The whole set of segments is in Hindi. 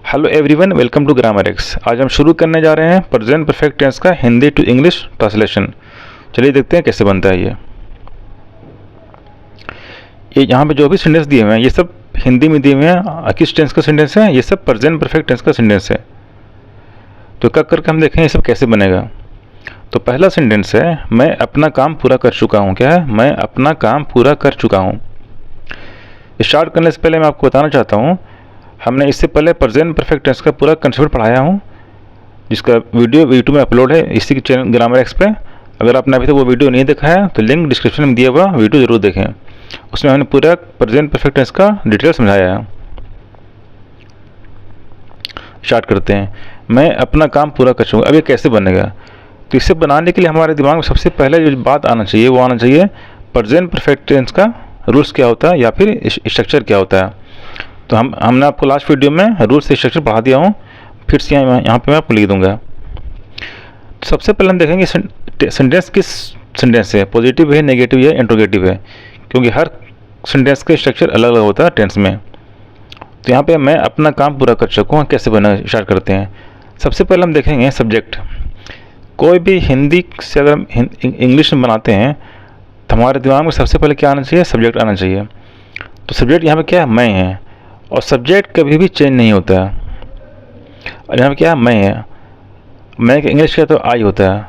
Hello everyone, welcome to grammar X. आज हम शुरू करने जा रहे हैं प्रेजेंट परफेक्ट टेंस का हिंदी टू इंग्लिश ट्रांसलेशन। चलिए देखते हैं कैसे बनता है ये यहाँ पे जो भी सेंटेंस दिए हुए हैं ये सब हिंदी में दिए हुए हैं। किस टेंस का सेंटेंस है? ये सब प्रेजेंट परफेक्ट टेंस का सेंटेंस है। तो क्या करके हम देखें ये सब कैसे बनेगा। तो पहला सेंटेंस है, मैं अपना काम पूरा कर चुका हूँ। क्या है? मैं अपना काम पूरा कर चुका हूँ। स्टार्ट करने से पहले मैं आपको बताना चाहता हूँ, हमने इससे पहले प्रेजेंट परफेक्ट टेंस का पूरा कंसेप्ट पढ़ाया हूँ, जिसका वीडियो यूट्यूब में अपलोड है इसी के चैनल ग्रामर एक्स पे। अगर आपने अभी तक वो वीडियो नहीं देखा है तो लिंक डिस्क्रिप्शन में दिया हुआ वीडियो ज़रूर देखें। उसमें हमने पूरा प्रेजेंट परफेक्ट टेंस का डिटेल समझाया है। स्टार्ट करते हैं। मैं अपना काम पूरा कर चुका। अब ये कैसे बनेगा? तो इसे बनाने के लिए हमारे दिमाग में सबसे पहले जो बात आना चाहिए वो आना चाहिए प्रेजेंट परफेक्ट टेंस का रूल्स क्या होता है या फिर स्ट्रक्चर क्या होता है। तो हमने आपको लास्ट वीडियो में रूल्स स्ट्रक्चर पढ़ा दिया हूँ, फिर से यहाँ पे मैं आपको लिख दूंगा। तो सबसे पहले हम देखेंगे सेंटेंस किस सेंटेंस है, पॉजिटिव है, नेगेटिव है, इंट्रोगेटिव है, क्योंकि हर सेंटेंस का स्ट्रक्चर अलग अलग होता है टेंस में। तो यहाँ पे मैं अपना काम पूरा कर चुका हूँ कैसे बना, स्टार्ट करते हैं। सबसे पहले हम देखेंगे सब्जेक्ट। कोई भी हिंदी से अगर हम इंग्लिश में बनाते हैं तो हमारे दिमाग में सबसे पहले क्या आना चाहिए? सब्जेक्ट आना चाहिए। तो सब्जेक्ट यहाँ पे क्या है? मैं है। और सब्जेक्ट कभी भी चेंज नहीं होता है। और यहाँ पे क्या है? मैं है। मैं का इंग्लिश का तो आई होता है।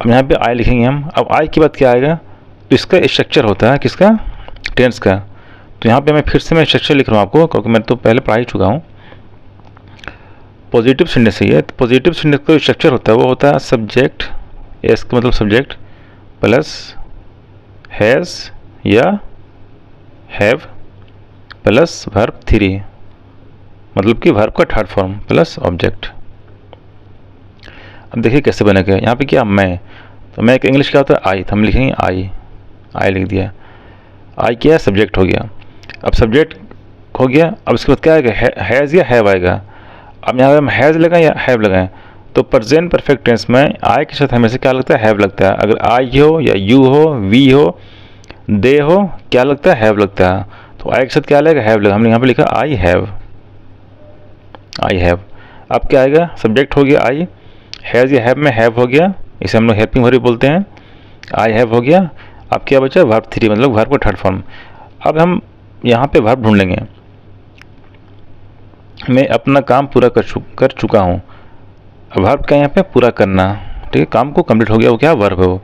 अब यहाँ पे आई लिखेंगे हम। अब आई के बाद क्या आएगा? तो इसका स्ट्रक्चर होता है किसका? टेंस का। तो यहाँ पे मैं फिर से स्ट्रक्चर लिख रहा हूँ आपको, क्योंकि मैं तो पहले पढ़ा ही चुका हूँ। पॉजिटिव सेंटेंस है। तो पॉजिटिव सेंटेंस का स्ट्रक्चर होता है वो होता है सब्जेक्ट, एस का मतलब सब्जेक्ट, प्लस हैज़ या हैव प्लस वर्ब 3, मतलब कि वर्ब का थर्ड फॉर्म प्लस ऑब्जेक्ट। अब देखिए कैसे बनेगा। यहाँ पे क्या? मैं। तो मैं का इंग्लिश क्या होता है? आई। तो हम लिखेंगे आई लिख दिया। आई क्या है? सब्जेक्ट हो गया। अब सब्जेक्ट हो गया, अब इसके बाद क्या आएगा? हैज़ या हैव आएगा। अब यहाँ पे हम हैज़ लगाएं या हैव लगाएं, तो प्रेजेंट परफेक्ट टेंस में आई के साथ हमेशा क्या लगता है? हैव लगता है। अगर आई हो या यू हो, वी हो, दे हो, क्या लगता है? हैव लगता है। तो आई के साथ क्या लगेगा? हैव लगा। हमने यहाँ पे लिखा आई हैव। अब क्या आएगा? सब्जेक्ट हो गया आई, हैज़ या हैव में हैव हो गया, इसे हम लोग हेल्पिंग वर्ब बोलते हैं। आई हैव हो गया। अब क्या बचा? वर्ब 3, मतलब वर्ब का थर्ड फॉर्म। अब हम यहाँ पे वर्ब ढूंढेंगे। मैं अपना काम पूरा कर चुका हूँ। वर्ब क्या? यहाँ पे पूरा करना। ठीक है, काम को कंप्लीट हो गया, वो क्या? वर्ब है वो।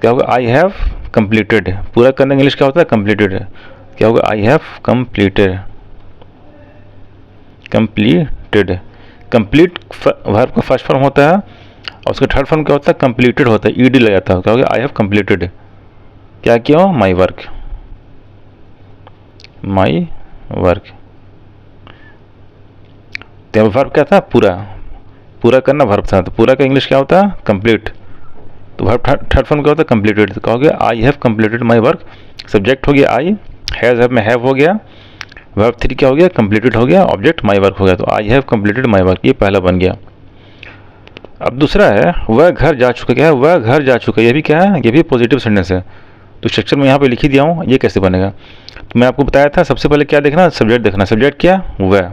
क्या होगा? I have completed. पूरा करने इंग्लिश क्या होता है? कंप्लीटेड। क्या होगा? I have completed. Complete verb का फर्स्ट फॉर्म होता है और उसका थर्ड फॉर्म क्या होता है? कंप्लीटेड होता है। ईडी लग जाता है। क्या होगा? I have completed. क्या किया हो? My work. तो वर्ब क्या था? पूरा करना वर्ब था। तो पूरा का इंग्लिश क्या होता है? कंप्लीट। तो वर्ब थर्ड फॉर्म क्या होता है? कंप्लीटेड। तो कहोगे I have completed my work. Subject हो गया आई, हैज़ हैव में हैव हो गया, वर्ब 3 क्या हो गया? कंप्लीटेड हो गया, ऑब्जेक्ट माई वर्क हो गया। तो I have completed my work, ये पहला बन गया। अब दूसरा है वह घर जा चुका। क्या है? वह घर जा चुका। ये भी क्या है? ये भी पॉजिटिव सेंटेंस है। तो स्ट्रक्चर में यहाँ पे लिख ही दिया हूँ। ये कैसे बनेगा? तो मैं आपको बताया था सबसे पहले क्या देखना? सब्जेक्ट देखना। सब्जेक्ट क्या? वह।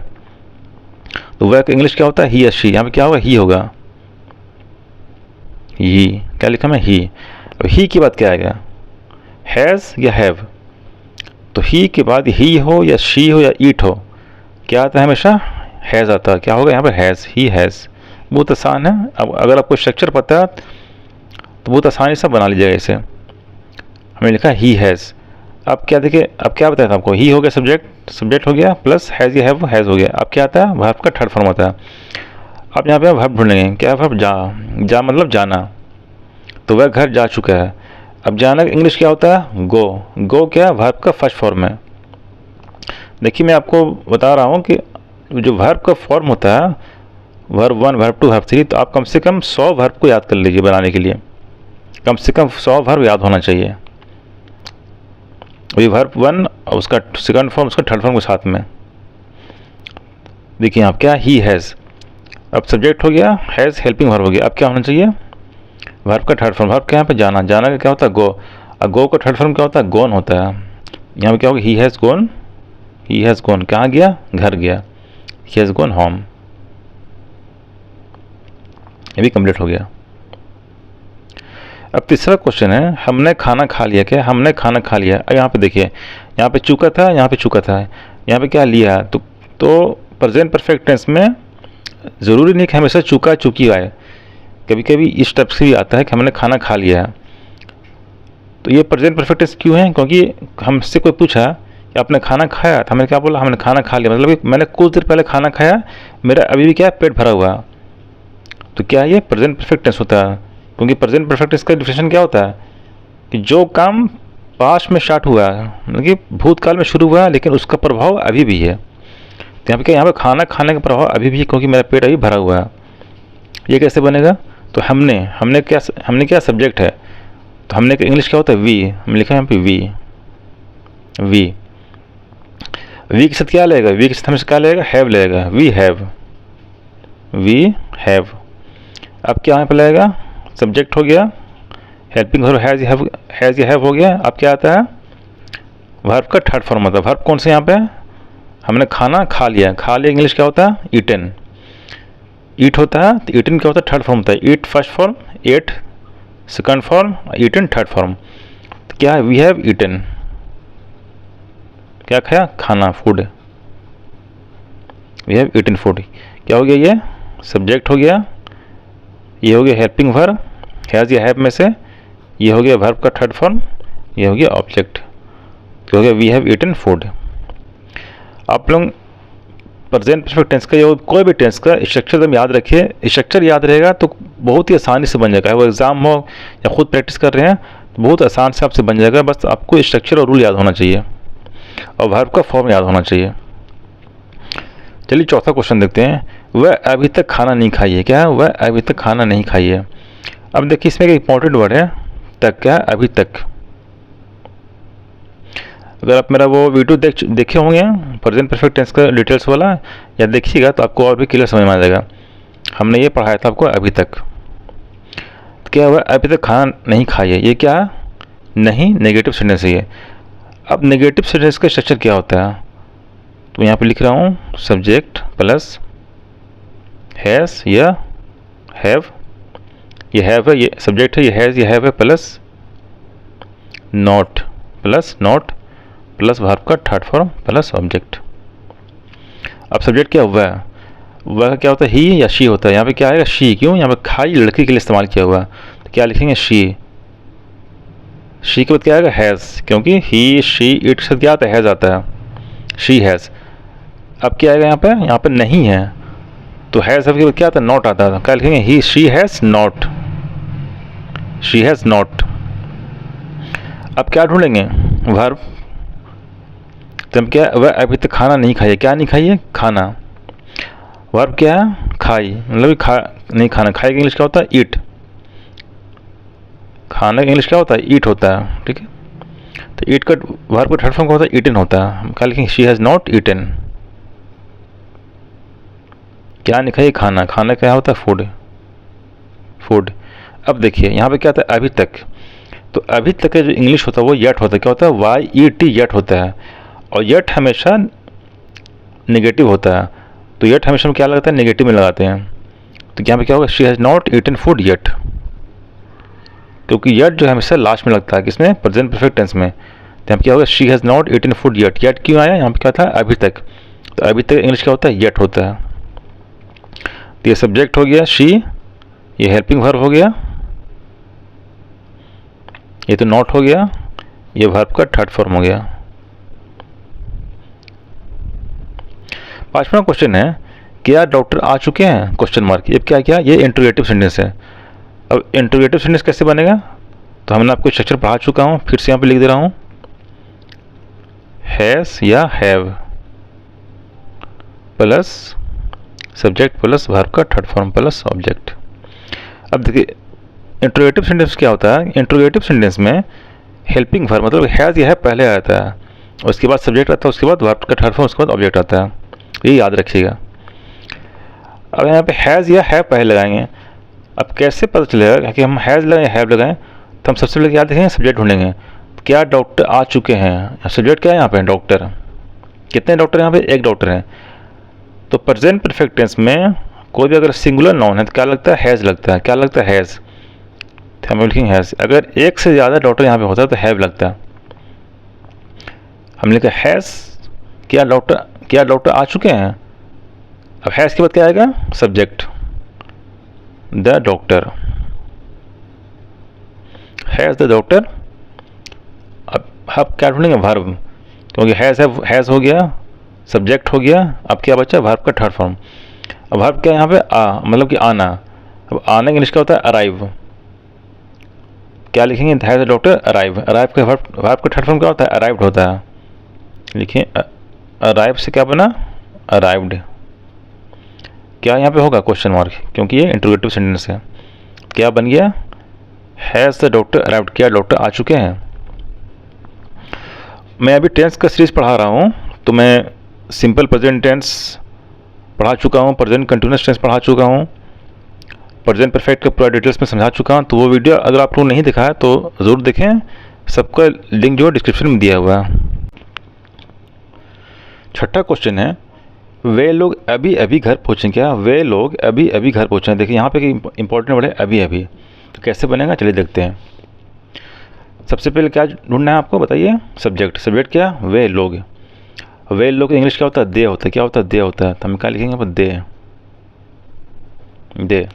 तो वह का इंग्लिश क्या होता है? ही या शी। यहाँ पे क्या होगा? ही होगा। ही क्या लिखा मैं? ही। अब ही के बाद क्या आएगा? हैज़ या हैव। तो ही के बाद ही हो या शी हो या ईट हो, क्या आता है? हमेशा हैज़ आता है। क्या होगा यहाँ पर? हैज़। He has. बहुत आसान है। अब अगर आपको स्ट्रक्चर पता है तो बहुत आसानी से बना लीजिएगा इसे। हमने लिखा ही हैज़। अब क्या देखिए, अब क्या बताया था आपको? ही हो गया सब्जेक्ट हो गया, प्लस हैज़ या हैव हैज़ हो गया। अब क्या आता है? वर्ब का थर्ड फॉर्म होता है। अब यहाँ पे वर्ब ढूंढेंगे। क्या वर्ब? जा मतलब जाना। तो वह घर जा चुका है। अब जाना का इंग्लिश क्या होता है? गो क्या? वर्ब का फर्स्ट फॉर्म है। देखिए मैं आपको बता रहा हूँ कि जो वर्ब का फॉर्म होता है, वर्ब 1, वर्ब 2, वर्ब 3, तो आप कम से कम 100 वर्ब को याद कर लीजिए बनाने के लिए। कम से कम 100 वर्ब याद होना चाहिए। वही वर्ब 1 और उसका सेकंड फॉर्म, उसका थर्ड फॉर्म के साथ में। देखिए आप क्या? He has. अब सब्जेक्ट हो गया, हैज़ हेल्पिंग वर्ब हो गया। अब क्या होना चाहिए? वर्ब का थर्ड फॉर्म। वर्ब क्या? यहाँ पे जाना का क्या होता है? गो। और गो का थर्ड फॉर्म क्या होता है? गोन होता है। यहाँ पे क्या होगा? He has gone. कहाँ गया? घर गया। He has gone home. ये भी कंप्लीट हो गया। अब तीसरा क्वेश्चन है, हमने खाना खा लिया। क्या हमने खाना खा लिया? अब यहाँ पे देखिए, यहाँ पे चुका था, यहाँ पे चुका था, यहाँ पे क्या लिया। तो प्रेजेंट परफेक्ट टेंस में ज़रूरी नहीं कि हमेशा चुका चुकी आए, कभी कभी इस टाइप से भी आता है कि हमने खाना खा लिया है। तो ये प्रेजेंट परफेक्ट टेंस क्यों है? क्योंकि हमसे कोई पूछा कि आपने खाना खाया, तो हमने क्या बोला? हमने खाना खा लिया, मतलब मैंने कुछ देर पहले खाना खाया, मेरा अभी भी क्या है, पेट भरा हुआ। तो क्या ये प्रेजेंट परफेक्ट टेंस होता है? क्योंकि प्रेजेंट परफेक्ट टेंस का डिफिनेशन क्या होता है कि जो काम पास्ट में स्टार्ट हुआ है, मतलब कि भूतकाल में शुरू हुआ है, लेकिन उसका प्रभाव अभी भी है। तो यहाँ पे क्या, यहाँ पे खाना खाने का प्रभाव अभी भी है, क्योंकि मेरा पेट अभी भरा हुआ है। ये कैसे बनेगा? तो हमने क्या सब्जेक्ट है, तो हमने का इंग्लिश क्या होता है? वी। हम लिखा है यहाँ पे वी के साथ क्या लगेगा? वी के साथ हमेशा क्या लगेगा? हैव लगेगा। We have. अब क्या यहाँ पे लगेगा? सब्जेक्ट हो गया, हेल्पिंग वर्ब हैज़ या हैव हो गया। अब क्या आता है? वर्ब का थर्ड फॉर्म आता है। वर्ब कौन से यहाँ पे? हमने खाना खा लिया। खा लिया इंग्लिश क्या होता है? ईटन। ईट होता है, तो ईटन क्या होता है? थर्ड फॉर्म होता है। Eat first form, ate second form, eaten third form. तो क्या है? We have eaten. क्या खाया? खाना, food. We have eaten food. क्या हो गया? ये सब्जेक्ट हो गया, ये हो गया हेल्पिंग वर्ब हैज़ या हैव में से, ये हो गया वर्ब का थर्ड फॉर्म, ये हो गया ऑब्जेक्ट। तो हो गया वी हैव ईटन फूड। आप लोग प्रेजेंट परफेक्ट टेंस का या कोई भी टेंस का स्ट्रक्चर एकदम याद रखिए। स्ट्रक्चर याद रहेगा तो बहुत ही आसानी से बन जाएगा। वो एग्ज़ाम हो या खुद प्रैक्टिस कर रहे हैं तो बहुत आसान से आपसे बन जाएगा। बस आपको स्ट्रक्चर और रूल याद होना चाहिए और वर्ब का फॉर्म याद होना चाहिए। चलिए चौथा क्वेश्चन देखते हैं। वह अभी तक खाना नहीं खाई है। क्या है? वह अभी तक खाना नहीं खाई है। अब देखिए इसमें एक इंपॉर्टेंट वर्ड है तक। क्या है? अभी तक। अगर आप मेरा वो वीडियो देखे होंगे प्रेजेंट परफेक्ट टेंस का डिटेल्स वाला, या देखिएगा तो आपको और भी क्लियर समझ में आ जाएगा। हमने ये पढ़ाया था आपको अभी तक। तो क्या हुआ? अभी तक खाना नहीं खाई है। ये क्या है? नहीं, नेगेटिव सेंटेंस है ये। अब नेगेटिव सेंटेंस का स्ट्रक्चर क्या होता है? तो यहाँ पे लिख रहा हूँ सब्जेक्ट प्लस हैज़ या हैव। ये हैव है, ये सब्जेक्ट है, ये हैज़ या हैव है, प्लस नॉट प्लस वर्ब का थर्ड फॉर्म प्लस ऑब्जेक्ट। अब सब्जेक्ट क्या हुआ है? वह क्या होता है? ही या शी होता है। यहाँ पे क्या आएगा? शी। क्यों? यहाँ पे खाई लड़की के लिए इस्तेमाल किया हुआ है, तो क्या लिखेंगे? शी। शी के बाद क्या आएगा? हैज़, क्योंकि ही शी इट से क्या आता है? हैज़ आता है। She has. अब क्या आएगा यहाँ पे? यहाँ पे नहीं है, तो हैज़ के बाद क्या आता है? नॉट आता है। क्या लिखेंगे? ही शी हैज़ नॉट। अब क्या ढूंढेंगे? वर्ब। तो हम क्या, वह अभी तक खाना नहीं खाई है। क्या नहीं खाई है? खाना। वर्ब क्या है? खाई, मतलब नहीं खाना। खाई का इंग्लिश क्या होता है? ईट। खाने का इंग्लिश क्या होता है? ईट होता है। ठीक है, तो ईट का वर्ब का थर्ड फॉर्म क्या होता है? ईटन होता है। हम क्या लिखेंगे? She has not eaten. क्या नहीं खाई? खाना। खाना क्या होता है? फूड। अब देखिए यहाँ पे क्या होता है? अभी तक। तो अभी तक का जो इंग्लिश होता है वो येट होता है। क्या होता है? YET येट होता है, और येट हमेशा नेगेटिव होता है। तो येट हमेशा में क्या लगता है? नेगेटिव में लगाते हैं। तो यहाँ पे क्या होगा? She has not eaten food yet, क्योंकि येट जो है हमेशा लास्ट में लगता है। किसमें? प्रेजेंट परफेक्ट टेंस में। तो यहाँ पे क्या होगा? She has not eaten food yet. Yet क्यों आया? यहाँ पे क्या था? अभी तक। तो अभी तक इंग्लिश क्या होता है? येट होता है। तो ये सब्जेक्ट हो गया शी, ये हेल्पिंग वर्ब हो गया, ये तो नॉट हो गया, ये वर्ब का थर्ड फॉर्म हो गया। पांचवा क्वेश्चन है, क्या डॉक्टर आ चुके हैं? Question mark. ये क्या? ये इंटरोगेटिव सेंटेंस है। अब इंटरोगेटिव सेंटेंस कैसे बनेगा? तो हमने आपको स्ट्रक्चर पढ़ा चुका हूँ, फिर से यहाँ पे लिख दे रहा हूँ। हैज़ या have plus subject plus verb का थर्ड फॉर्म प्लस ऑब्जेक्ट। अब देखिए इंटरोगेटिव सेंटेंस क्या होता है? इंटरोगेटिव सेंटेंस में हेल्पिंग वर्ब मतलब हैज़ या हैव पहले आता है, उसके बाद सब्जेक्ट आता है, उसके बाद वर्ब का थर्ड फॉर्म, उसके बाद ऑब्जेक्ट आता है। ये याद रखिएगा। अब यहाँ पे हैज़ या हैव पहले लगाएंगे। अब कैसे पता चलेगा कि हम हैज़ लगाएं या हैव लगाएं? तो हम सबसे पहले क्या देखेंगे? सब्जेक्ट ढूंढेंगे। क्या डॉक्टर आ चुके हैं? सब्जेक्ट क्या है यहाँ पे? डॉक्टर। कितने डॉक्टर यहाँ पे? एक डॉक्टर है। तो प्रेजेंट परफेक्ट टेंस में कोई भी अगर सिंगुलर नाउन है तो क्या लगता है, हैज़ लगता है। क्या लगता है, हैज़। हम लिखेंगे हैज़। अगर एक से ज़्यादा डॉक्टर यहाँ पे होता है तो हैव लगता है। हम लिखा हैज़, क्या डॉक्टर आ चुके हैं। अब हैज़ के बाद क्या आएगा, subject, the doctor, has the doctor. अब क्या ढूंढेंगे, वर्ब, क्योंकि हैज़ हो गया, सब्जेक्ट हो गया, अब क्या बचा, वर्ब का थर्ड फॉर्म। अब वर्ब क्या है यहाँ पे, मतलब कि आना। अब आने का इंग्लिश क्या होता है, अराइव। क्या लिखेंगे, has the doctor arrive. Arrive का वर्ब का थर्ड फॉर्म क्या होता है, अराइव्ड होता है। लिखिए अराइव से क्या बना, अराइव्ड। क्या यहाँ पे होगा, क्वेश्चन मार्क, क्योंकि ये इंटरोगेटिव सेंटेंस है। क्या बन गया, हैज़ द डॉक्टर अराइव्ड, क्या डॉक्टर आ चुके हैं। मैं अभी टेंस का सीरीज पढ़ा रहा हूँ, तो मैं सिंपल प्रेजेंट टेंस पढ़ा चुका हूँ, प्रेजेंट कंटिन्यूअस टेंस पढ़ा चुका हूँ, प्रेजेंट परफेक्ट का पूरा डिटेल्स में समझा चुका हूँ। तो वो वीडियो अगर आप लोग नहीं देखा है तो ज़रूर देखें, सबका लिंक जो डिस्क्रिप्शन में दिया हुआ है। छठा क्वेश्चन है, वे लोग अभी अभी घर पहुँचे। क्या, वे लोग अभी अभी घर पहुँचे। देखिए यहाँ पे इंपॉर्टेंट वर्ड है अभी अभी, तो कैसे बनेगा चलिए देखते हैं। सबसे पहले क्या ढूंढना है आपको, बताइए, सब्जेक्ट। सब्जेक्ट क्या, वे लोग। वे लोग इंग्लिश क्या होता है, दे होता है। क्या होता है, दे होता है। तो हम क्या लिखेंगे, पर दे, दे।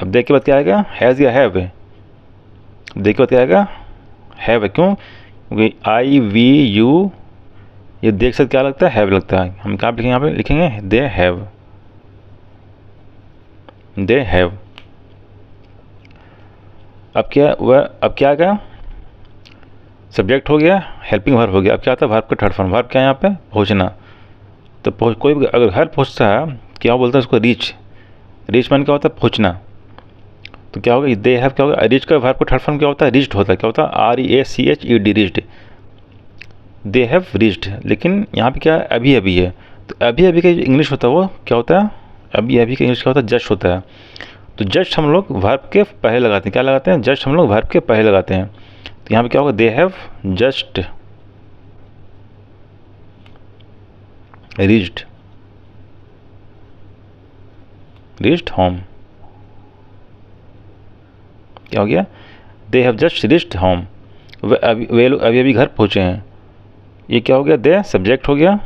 अब दे के बाद क्या आएगा, हैज़ या हैव। दे के बाद क्या आएगा, हैव है। क्यों, क्योंकि आई वी यू ये देख सकते क्या लगता है, हैव लगता है। हम क्या लिखेंगे, यहाँ पे लिखेंगे दे हैव, दे हैव। अब क्या आएगा, सब्जेक्ट हो गया, हेल्पिंग वर्ब हो गया। अब क्या आता है, वर्ब का थर्ड फॉर्म। वर्ब क्या है यहाँ पे, पहुँचना। तो कोई भी अगर घर पहुँचता है, क्या बोलता है उसको, रीच। रीच मान क्या होता है, पहुँचना। तो क्या होगा, दे हैव क्या होगा, रीच का वर्ब का थर्ड फॉर्म क्या होता है, रीच्ड होता है। क्या होता है, REACHED, reached. They have reached. लेकिन यहाँ पे क्या अभी अभी है, तो अभी अभी का इंग्लिश होता है वो क्या होता है, अभी अभी का इंग्लिश क्या होता है, जस्ट होता है। तो जस्ट हम लोग वर्ब के पहले लगाते हैं। क्या लगाते हैं, जस्ट हम लोग वर्ब के पहले लगाते हैं। तो यहाँ पे क्या होगा, they have just reached home. क्या हो गया, they have just reached home. वे लोग अभी अभी घर पहुँचे हैं। ये क्या हो गया, दे सब्जेक्ट हो गया,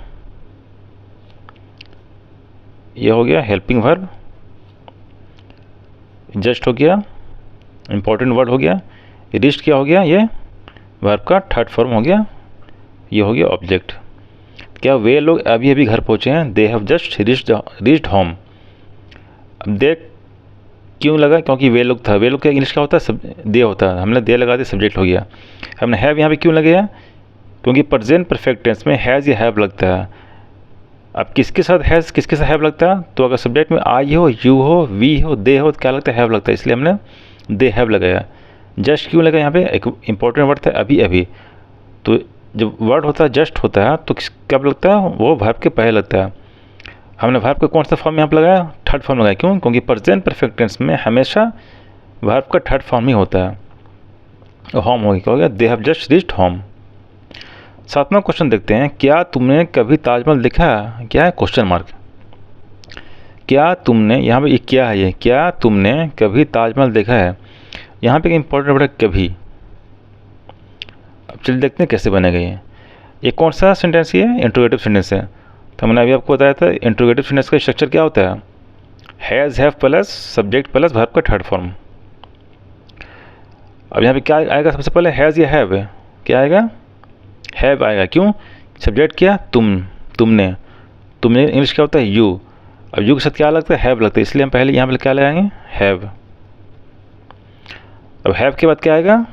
ये हो गया हेल्पिंग वर्ब, जस्ट हो गया इंपॉर्टेंट वर्ड हो गया, रीच्ड क्या हो गया, ये वर्ब का थर्ड फॉर्म हो गया, ये हो गया ऑब्जेक्ट। क्या वे लोग अभी अभी घर पहुँचे हैं, दे हैव जस्ट रीच्ड होम। अब दे क्यों लगा, क्योंकि वे लोग था। वे लोग का इंग्लिश क्या होता है, दे होता है। हमने दे लगा दिया, सब्जेक्ट हो गया। हमने हैव यहाँ पे क्यों लगाया, क्योंकि प्रेजेंट परफेक्ट टेंस में हैज़ या हैव लगता है। अब किसके साथ हैज़, किसके साथ हैव लगता है, तो अगर सब्जेक्ट में आई हो, यू हो, वी हो, दे हो, तो क्या लगता है, हैव लगता है। इसलिए हमने दे हैव लगाया। जस्ट क्यों लगा, यहाँ पे एक इंपॉर्टेंट वर्ड था अभी अभी। तो जब वर्ड होता है जस्ट होता है तो कब लगता है, वो वर्ब के पहले लगता है। हमने वर्ब का कौन सा फॉर्म यहाँ पर लगाया, थर्ड फॉर्म लगाया। क्यों, क्योंकि प्रेजेंट परफेक्ट टेंस में हमेशा वर्ब का थर्ड फॉर्म ही होता है। होम हो गया, क्या हो गया, they have just reached home. सातवां क्वेश्चन देखते हैं, क्या तुमने कभी ताजमहल देखा। क्या है, क्वेश्चन मार्क। क्या तुमने, यहाँ पे ये क्या है, ये क्या तुमने कभी ताजमहल देखा है। यहाँ पे इंपॉर्टेंट वर्ड है कभी। अब चलिए देखते हैं कैसे बनेगा ये कौन सा सेंटेंस है, इंट्रोगेटिव सेंटेंस है। तो मैंने अभी आपको बताया था इंट्रोगेटिव सेंटेंस का स्ट्रक्चर क्या होता है, has have plus subject plus verb का थर्ड फॉर्म। अब यहाँ पे क्या आएगा, सबसे पहले हैज़ या हैव, क्या आएगा, हैव आएगा। क्यों, सब्जेक्ट क्या, तुमने इंग्लिश क्या होता है, यू। अब यू के साथ क्या लगता है, हैव लगता है। इसलिए हम पहले यहाँ पे क्या लगाएंगे, हैव। अब हैव के बाद क्या आएगा,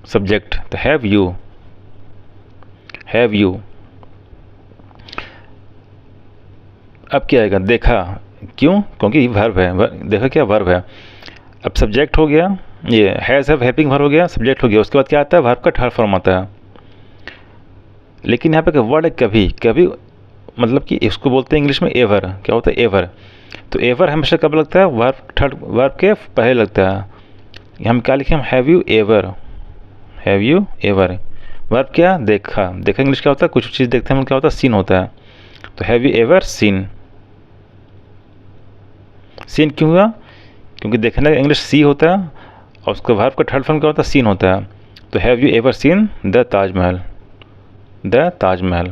सब्जेक्ट, तो हैव यू। अब क्या आएगा, देखा। क्यों, क्योंकि वर्ब है, देखा क्या वर्ब है। अब सब्जेक्ट हो गया, ये हैज़ हैव हेल्पिंग वर्ब हो गया, सब्जेक्ट हो गया। उसके बाद क्या आता है, वर्ब का थर्ड फॉर्म आता है। लेकिन यहाँ पे वर्ड है कभी मतलब कि इसको बोलते हैं इंग्लिश में एवर। क्या होता है, एवर। तो एवर हमेशा कब लगता है, वर्ब के पहले लगता है। हम क्या लिखें, हैव यू एवर। वर्ब क्या, देखा। इंग्लिश क्या होता है, कुछ चीज़ देखते हैं हम क्या होता है, सीन होता है। तो have you ever seen, seen क्यों हुआ? क्योंकि देखने का इंग्लिश सी होता है और उसका वर्ब का थर्ड फॉर्म क्या होता है? सीन होता है। तो have you ever seen the Taj Mahal, the Taj Mahal,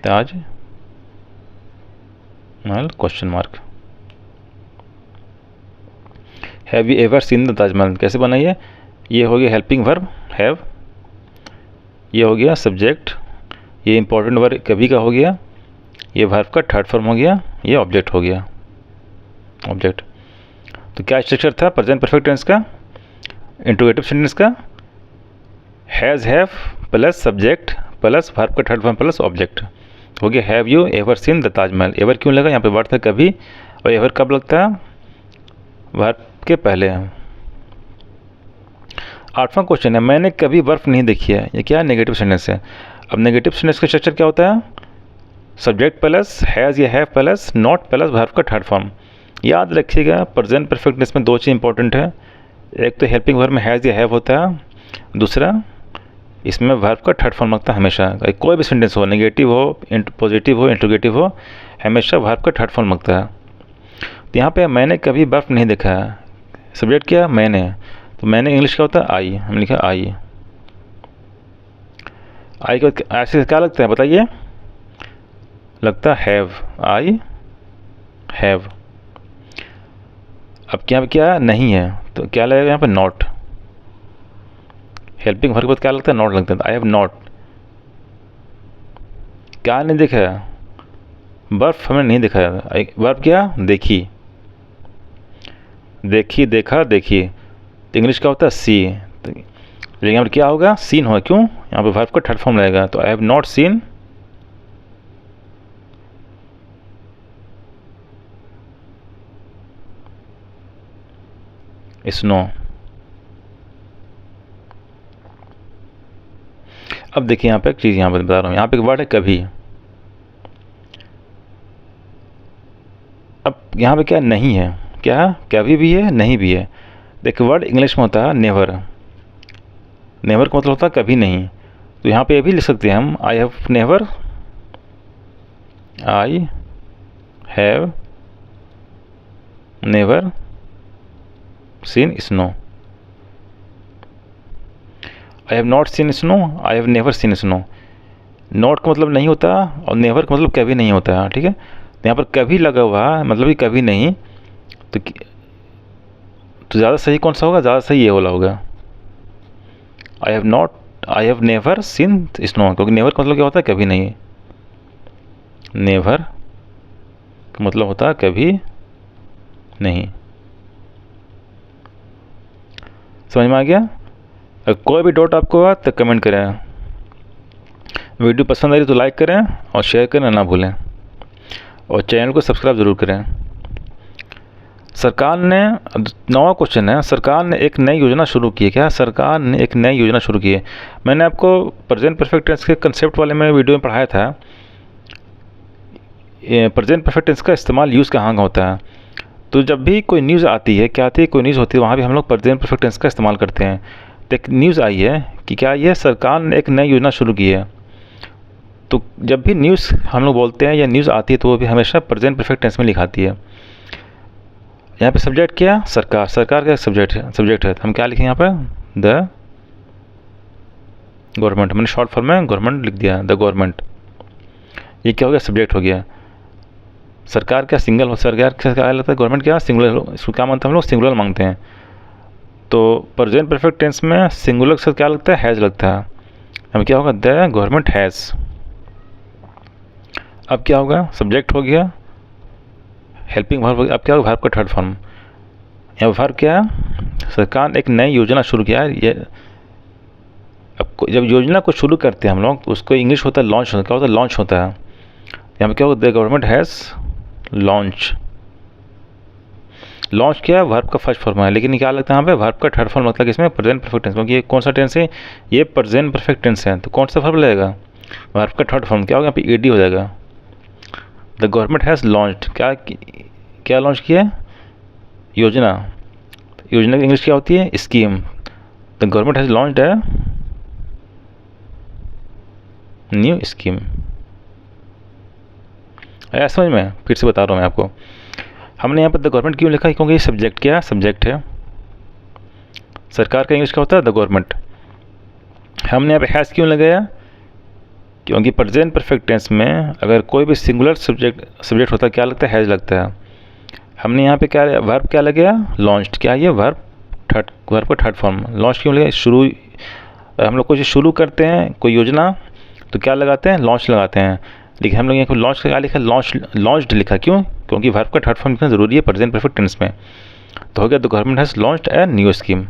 Taj Mahal question mark. Have you ever seen the Taj Mahal कैसे बनाइए? ये हो गया हेल्पिंग वर्ब हैव, ये हो गया सब्जेक्ट, ये इंपॉर्टेंट वर्ब कभी का हो गया, ये वर्ब का थर्ड फॉर्म हो गया, ये ऑब्जेक्ट हो गया, ऑब्जेक्ट। तो क्या स्ट्रक्चर था प्रेजेंट परफेक्ट टेंस का, इंट्रोगेटिव सेंटेंस का? Has have plus subject plus verb का थर्ड फॉर्म प्लस ऑब्जेक्ट हो गया। Have you ever seen the Taj Mahal, ever क्यों लगा? यहाँ पे वर्ड था कभी, और एवर कब लगता है? वर्ब के पहले। आठवां क्वेश्चन है, मैंने कभी बर्फ़ नहीं देखी है। ये क्या है? नेगेटिव सेंटेंस है। अब नेगेटिव सेंटेंस का स्ट्रक्चर क्या होता है? सब्जेक्ट प्लस हैज़ या have plus not plus verb का थर्ड फॉर्म। याद रखिएगा प्रेजेंट परफेक्ट टेंस में दो चीज़ इंपॉर्टेंट है, एक तो हेल्पिंग वर्ब में हैज़ या हैव होता है, दूसरा इसमें वर्ब का थर्ड फॉर्म लगता है हमेशा। कोई भी सेंटेंस हो, नेगेटिव हो, पॉजिटिव हो, इंट्रोगेटिव हो, हमेशा वर्ब का थर्ड फॉर्म लगता है। तो यहाँ पे मैंने कभी बर्फ़ नहीं देखा है, सब्जेक्ट क्या? मैंने। तो मैंने इंग्लिश क्या होता है? आई, हमने लिखा आई। आई का ऐसे क्या लगता है बताइए? लगता है हैव, आई हैव। अब क्या क्या नहीं है तो क्या लगेगा यहाँ पे? नॉट। हेल्पिंग वर्ब के बाद क्या लगता है? नॉट लगता है। आई हैव नॉट, क्या नहीं देखा है? बर्फ हमने नहीं देखा है। वर्ब क्या? देखी, देखी, देखा, देखी। तो इंग्लिश क्या होता है? सी। तो लेकिन यहाँ पर क्या होगा? सीन होगा। क्यों? यहाँ पे वर्ब का थर्ड फॉर्म लगेगा। तो I have not seen snow. अब देखिए यहाँ पे एक चीज़ यहाँ पर बता रहा हूँ, यहाँ पे एक वर्ड है कभी। अब यहाँ पे क्या नहीं है? क्या कभी भी है, नहीं भी है। देखिए वर्ड इंग्लिश में होता है नेवर, नेवर का मतलब होता है कभी नहीं। तो यहाँ पे ये भी लिख सकते हैं हम, I have never, I have never seen snow. I have not seen snow, I have never seen snow. Not का मतलब नहीं होता और नेवर का मतलब कभी नहीं होता है, ठीक है। तो यहाँ पर कभी लगा हुआ है मतलब कि कभी नहीं। तो ज़्यादा सही कौन सा होगा? ज़्यादा सही ये वाला होगा, I have not, I have never seen snow, क्योंकि नेवर का मतलब क्या होता है? कभी नहीं। नेवर का मतलब होता है कभी नहीं। समझ में आ गया? अगर कोई भी डाउट आपको हुआ तो कमेंट करें। वीडियो पसंद आई तो लाइक करें और शेयर करना ना भूलें, और चैनल को सब्सक्राइब ज़रूर करें। सरकार ने, 9वां क्वेश्चन है, सरकार ने एक नई योजना शुरू की है। क्या? सरकार ने एक नई योजना शुरू की है। मैंने आपको प्रेजेंट परफेक्ट टेंस के कंसेप्ट वाले में वीडियो में पढ़ाया था, प्रेजेंट परफेक्ट टेंस का इस्तेमाल यूज़ कहाँ होता है। तो जब भी कोई न्यूज़ आती है, क्या आती है? कोई न्यूज़ होती है, वहाँ भी हम लोग प्रेजेंट परफेक्ट टेंस का इस्तेमाल करते हैं। तो एक न्यूज़ आई है कि क्या आई है? सरकार ने एक नई योजना शुरू की है। तो जब भी न्यूज़ हम लोग बोलते हैं या न्यूज़ आती है तो वो भी हमेशा प्रेजेंट परफेक्ट टेंस में लिखाती है। यहाँ पे सब्जेक्ट क्या? सरकार। सरकार का सब्जेक्ट है, सब्जेक्ट है। तो हम क्या लिखें यहाँ पर? The government. मैंने शॉर्ट फॉर्म में गवर्नमेंट लिख दिया, द गवर्नमेंट। ये क्या हो गया? सब्जेक्ट हो गया। सरकार क्या? सिंगल हो, सरकार क्या लगता है? गवर्नमेंट क्या? सिंगुलर। इसको क्या मानते हैं हम लोग? सिंगुलर मांगते हैं। तो प्रेजेंट परफेक्ट टेंस में सिंगुलर से क्या लगता है? हैज़ लगता है। अब क्या होगा? The government has. अब क्या होगा? सब्जेक्ट हो गया, हेल्पिंग वर्ब हो गया। अब क्या होगा? वर्ब का थर्ड फॉर्म। यहाँ वर्ब क्या? सरकार ने एक नई योजना शुरू किया है। ये अब जब योजना को शुरू करते हैं हम लोग, उसको इंग्लिश होता है लॉन्च। क्या होता है? लॉन्च होता है। यहाँ पे क्या होगा? The government has launch. Launch किया, वर्ब का फर्स्ट फॉर्म है, लेकिन क्या लगता है यहाँ पे? वर्ब का थर्ड फॉर्म मतलब इसमें प्रेजेंट परफेक्ट टेंस, क्योंकि ये कौन सा टेंस है? ये प्रेजेंट परफेक्ट टेंस है। तो कौन सा वर्ब लगेगा? वर्ब का थर्ड फॉर्म। क्या होगा? यहाँ पे ईडी हो जाएगा। The government has launched. क्या लॉन्च किया है? योजना। योजना की इंग्लिश क्या होती है? Scheme. The government has launched है न्यू स्कीम। आया समझ में? फिर से बता रहा हूँ मैं आपको। हमने यहाँ पर द गवर्नमेंट क्यों लिखा है? क्योंकि ये सब्जेक्ट क्या सब्जेक्ट है, सरकार का इंग्लिश का होता है द गवर्नमेंट। हमने यहाँ पे हैज़ क्यों लगाया? क्योंकि प्रेजेंट परफेक्ट टेंस में अगर कोई भी सिंगुलर सब्जेक्ट होता है क्या लगता है? हैज़ लगता है। हमने यहाँ पे क्या वर्ब क्या लगाया? लॉन्च्ड। क्या ये वर्ब का थर्ड फॉर्म। लॉन्च क्यों लगा? शुरू, हम लोग कुछ शुरू करते हैं कोई योजना तो क्या लगाते हैं? लॉन्च लगाते हैं। लेकिन हम लोग यहाँ को लॉन्च का क्या लिखा? लॉन्च्ड लिखा। क्यों? क्योंकि वर्ब का थर्ड फॉर्म लिखना ज़रूरी है प्रेजेंट परफेक्ट टेंस में। तो हो गया the government has launched a new scheme.